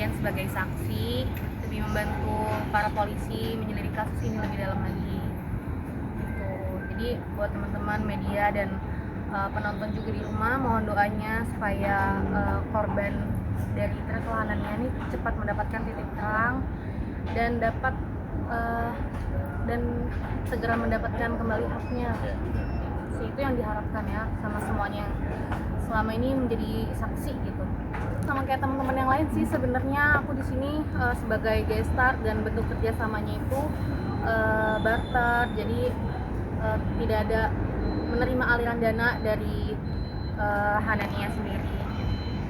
berperan sebagai saksi, lebih membantu para polisi menyelidiki kasus ini lebih dalam lagi gitu. Jadi buat teman-teman media dan penonton juga di rumah, mohon doanya supaya korban dari perkelahanannya ini cepat mendapatkan titik terang dan dapat dan segera mendapatkan kembali haknya. Itu yang diharapkan ya sama semuanya yang selama ini menjadi saksi gitu. Sama kayak teman-teman yang lain sih, sebenarnya aku di sini sebagai guest star dan bentuk kerjasamanya itu barter, jadi tidak ada menerima aliran dana dari Hanania sendiri.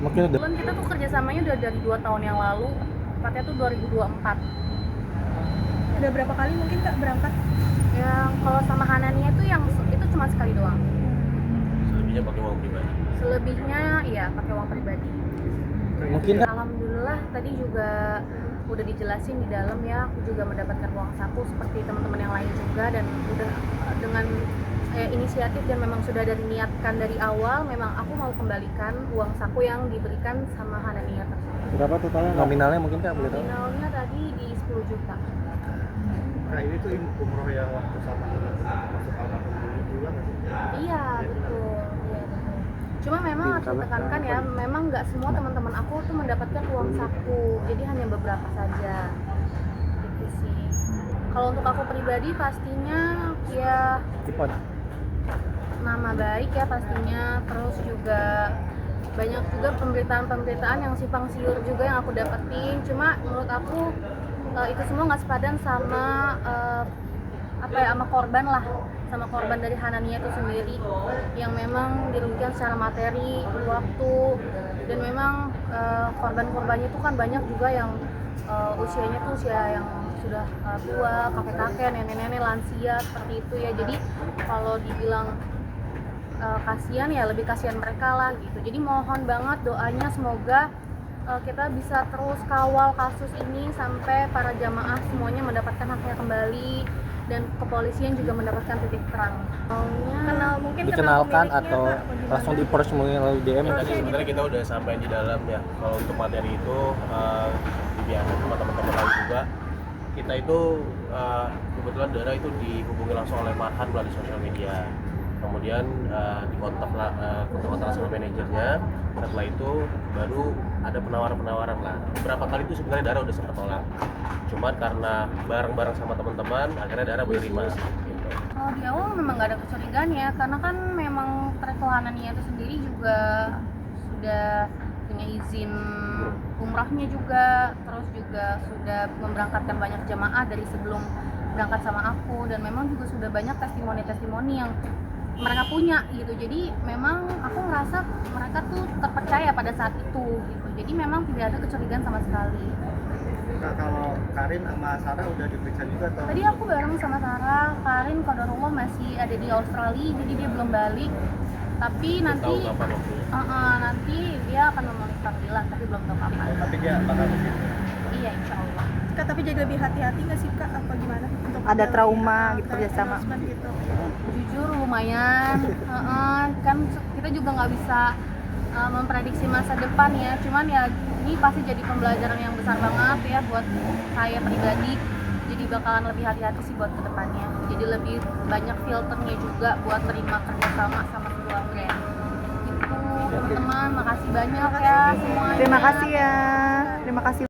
Mungkin ada. Kita tuh kerjasamanya udah dari 2 tahun yang lalu, tepatnya tuh 2024. Udah berapa kali mungkin Kak berangkat? Yang kalau sama Hanania tuh yang itu cuma sekali doang. Selebihnya pakai uang pribadi. Selebihnya iya pakai uang pribadi. Mungkin Alhamdulillah tadi juga udah dijelasin di dalam ya, aku juga mendapatkan uang saku seperti teman-teman yang lain juga, dan udah dengan inisiatif dan memang sudah dari niatkan dari awal, memang aku mau kembalikan uang saku yang diberikan sama Hanania tersebut. berapa totalnya? Nominalnya mungkin Kak boleh tahu? Nominalnya tadi di 10 juta. Nah ini tuh umroh yang waktu sama masuk almarhum dulu nggak sih? Iya betul, iya betul. Cuma memang harus ditekankan ya, memang nggak semua teman-teman aku tuh mendapatkan uang saku, jadi hanya beberapa saja. Gitu sih. Kalau untuk aku pribadi pastinya ya Ipod. nama baik ya pastinya, terus juga banyak juga pemberitaan-pemberitaan yang simpang siur juga yang aku dapetin. Cuma menurut aku itu semua nggak sepadan sama sama korban lah, sama korban dari Hanania itu sendiri yang memang dirugikan secara materi, waktu, dan memang korban-korbannya itu kan banyak juga yang usianya tuh usia yang sudah tua, kakek-kakek, nenek-nenek, lansia seperti itu ya. Jadi kalau dibilang kasihan ya lebih kasihan mereka lah gitu. Jadi mohon banget doanya semoga kita bisa terus kawal kasus ini sampai para jamaah semuanya mendapatkan haknya kembali dan kepolisian juga mendapatkan titik terang. Dikenalkan atau langsung di-approach melalui DM? Tadi sebenarnya kita udah sampai di dalam ya. Kalau untuk materi itu biasa sama teman-teman lain juga. Kita itu kebetulan Dara itu dihubungi langsung oleh Marhan melalui sosial media. Kemudian dikontak sama manajernya. Setelah itu baru ada penawaran lah. Beberapa kali itu sebenarnya Dara udah sempat tolak. Cuma karena bareng-bareng sama teman-teman, akhirnya Dara menerima. Gitu. Kalau di awal memang nggak ada kecurigaan ya, karena kan memang perkelahanannya itu sendiri juga sudah punya izin umrahnya juga, terus juga sudah memberangkatkan banyak jamaah dari sebelum berangkat sama aku, dan memang juga sudah banyak testimoni-testimoni yang mereka punya gitu. Jadi memang aku ngerasa mereka tuh terpercaya pada saat itu gitu. Jadi memang tidak ada kecurigaan sama sekali. Kak, kalau Karin sama Sarah udah diperiksa juga atau? Tadi aku bareng sama Sarah, Karin qadarullah masih ada di Australia, jadi dia belum balik. Tapi nanti nanti dia akan memenuhi panggilan, tapi belum tahu kapan. Tapi dia bakal begitu. Iya, insya Allah. Kak, tapi jadi lebih hati-hati nggak sih Kak, apa gimana? Untuk Ada trauma gitu kerjasama? Gitu. Jujur lumayan, kan kita juga nggak bisa memprediksi masa depan ya. Cuman ya ini pasti jadi pembelajaran yang besar banget ya buat saya pribadi. Jadi bakalan lebih hati-hati sih buat kedepannya. Jadi lebih banyak filternya juga buat terima kerjasama sama keluarga. Gitu teman-teman, makasih banyak ya semuanya. Terima kasih ya. Terima kasih.